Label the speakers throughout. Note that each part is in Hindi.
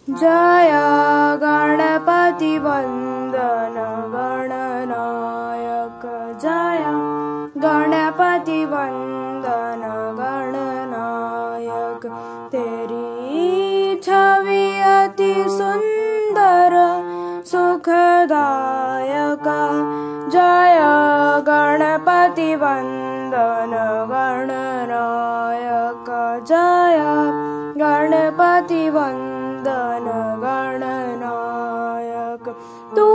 Speaker 1: जय गणपति वंदन गणनायक। जय गणपति वंदन गणनायक। तेरी छवि अति सुंदर सुखदायक। जय गणपति वंदन गणनायक। जय गणपति वंदन गणनायक। तू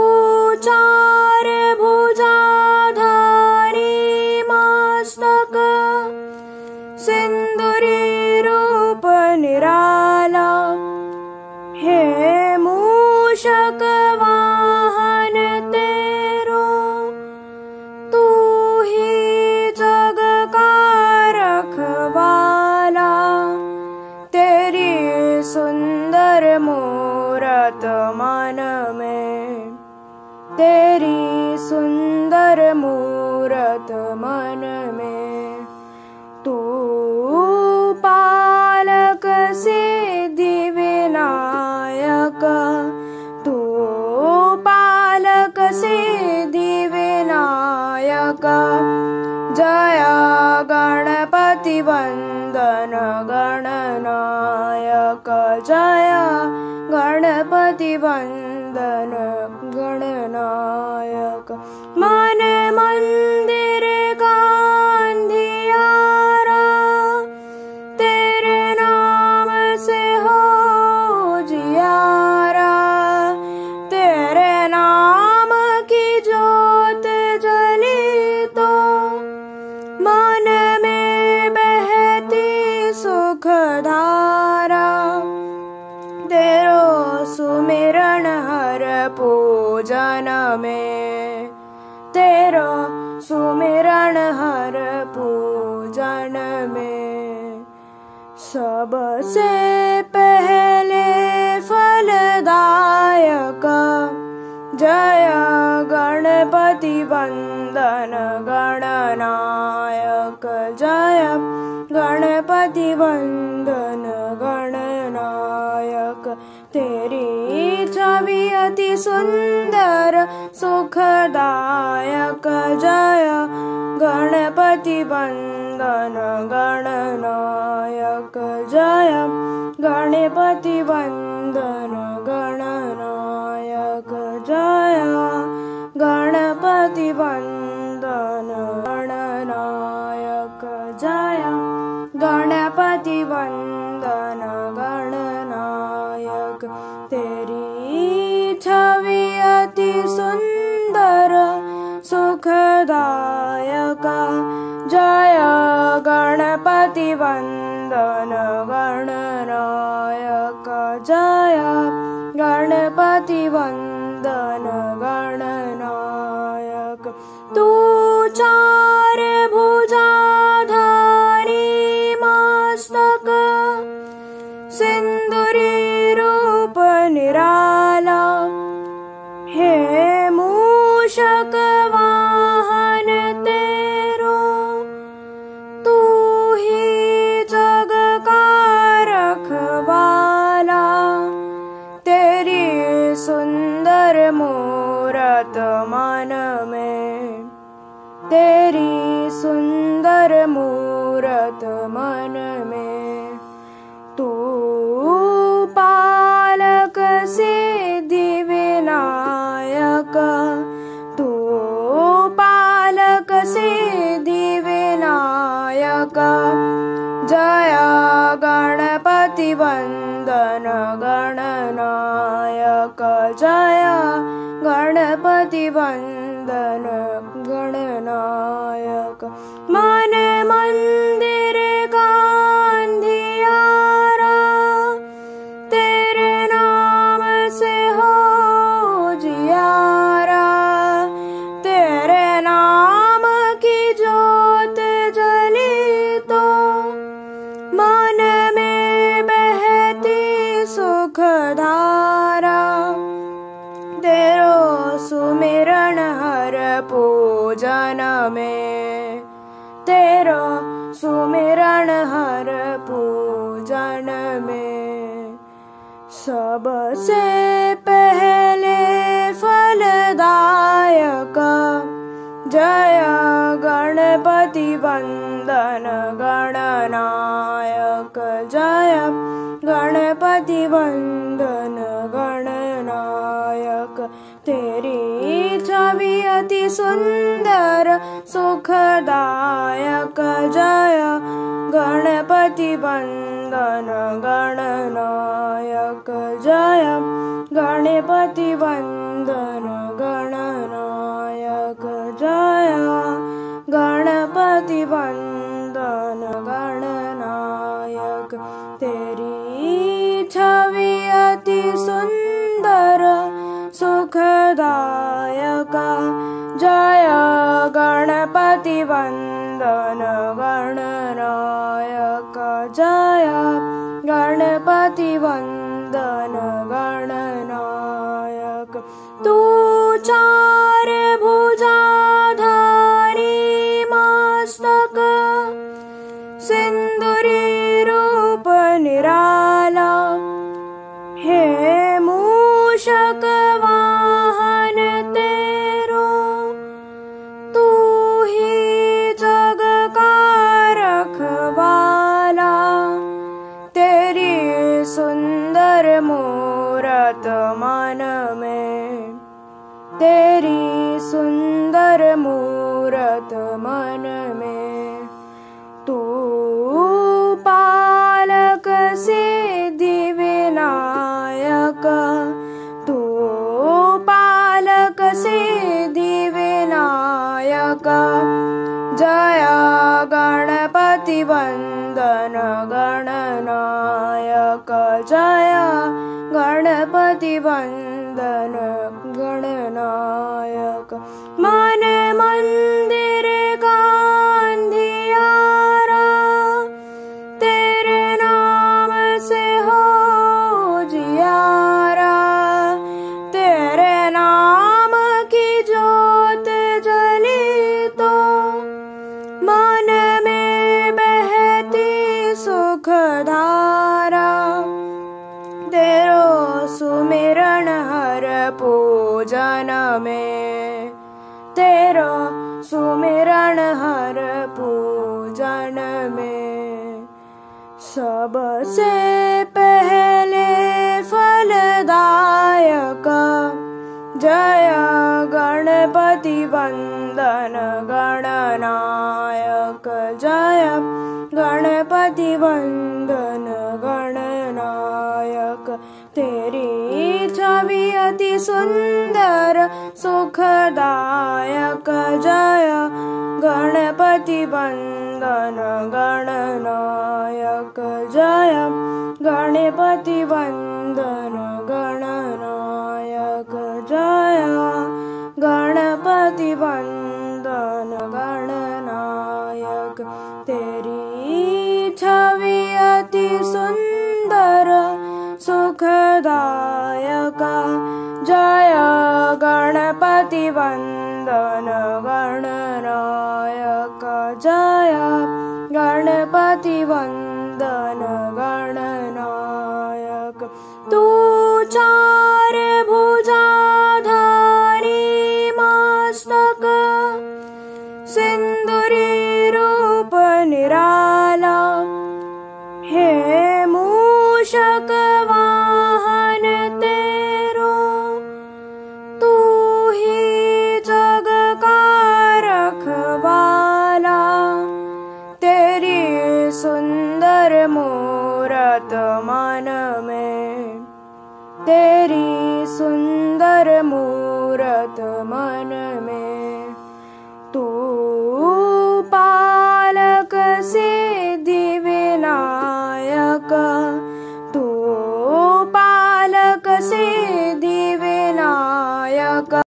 Speaker 1: चार भुजाधारी मस्तक सिंदूरी रूप निराला। हे मूषक वाहन तेरो तू ही जग का रखवाला। तेरी सुंदर मूरत मन में, तेरी सुंदर मूरत मन में। तू पालक सिद्धि विनायक। तू पालक सिद्धि विनायक। जय गणपति वंदन गणनायक। जय गणपति वंदन गणनायक। मन मंदिर का अंधियारा तेरे नाम से हो जियारा। तेरे नाम की जोत जली तो मन में बहती सुखधारा। तेरो सुमिरन हर पूजन में, तेरो सुमिरन हर पूजन में। सबसे पहले फलदायक। जय गणपति वंदन गणनायक। जय गणपति वंदन गणनायक। तेरी छवि अति सुंदर सुखदायक। जय गणपति वंदन गणनायक। जय गणपति वंदन गणनायक। जय गणपति वंदन गणनायक। जय गणपति वंदन गणनायक। तेरी छवि अति सुंदर सुखदायक। जय गणपति वंदन गणनायक। जय गणपति वंदन गणनायक। तू चार भुजाधारी मस्तक सिंदूरी रूप निराला। हे मूषक वाहन तेरो तू ही जग का रखवाला। तेरी सुंदर मूरत मन में, तेरी सुंदर मूरत मन में। तू पालक सिद्धि विनायक। तू पालक सिद्धि विनायक। जय गणपति वंदन गणनायक। जय गणपति वंदन गणनायक। मन मंदिर का अंधियारा तेरे नाम से हो जियारा। तेरे नाम की जोत जली तो मन में बहती सुखधारा। तेरो सुमिरन हर पूजन में, तेरो सुमिरन हर पूजन में। सबसे पहले फलदायक जय गणपति वंदन गणनायक जय गणपति वंदन गणनायक। तेरी छवि अति सुंदर सुखदायक जय गणपति वंदन गणनायक जय गणपति वंदन गणनायक जय गणपति वंदन गणनायक। तेरी छवि अति सुंदर सुखदायक जय गणपति वंदन गणनायक जय गणपति वंदन गणनायक। तू चार भुजाधारी मस्तक सिंदूरी रूप निराला हे मूषक वाहन तेरो तू ही जग का रखवाला। तेरी सुंदर मूरत मन में तेरी सुंदर मूरत मन में तू पालक सिद्धि विनायक तू पालक सिद्धि विनायक जय गणपति वंदन गणनायक जय गणपति वंदन गणनायक। मन मंदिर का अंधियारा तेरे नाम से हो जियारा। तेरे नाम की जोत जली तो मन में बहती सुखधारा। तेरो सुमिरन हर पूजन में तेरो सुमिरन हर पूजन में सबसे पहले फलदायक जय गणपति वंदन गणनायक जय गणपति वंदन गणनायक। तेरी छवि अति सुंदर सुखदायक जय गणपति वंदन गणनायक जय गणपति वंदन गणनायक जय गणपति वंदन गणनायक। तेरी छवि अति सुंदर सुखदायक जय गणपति वंदन गणनायक जय गणपति वंदन गणनायक। तू चार भुजाधारी मस्तक सिंदूरी रूप निराला हे मूषक वाहन तेरो तू ही जग का रखवाला। तेरी सुंदर मूरत मन में तेरी सुंदर मूरत मन में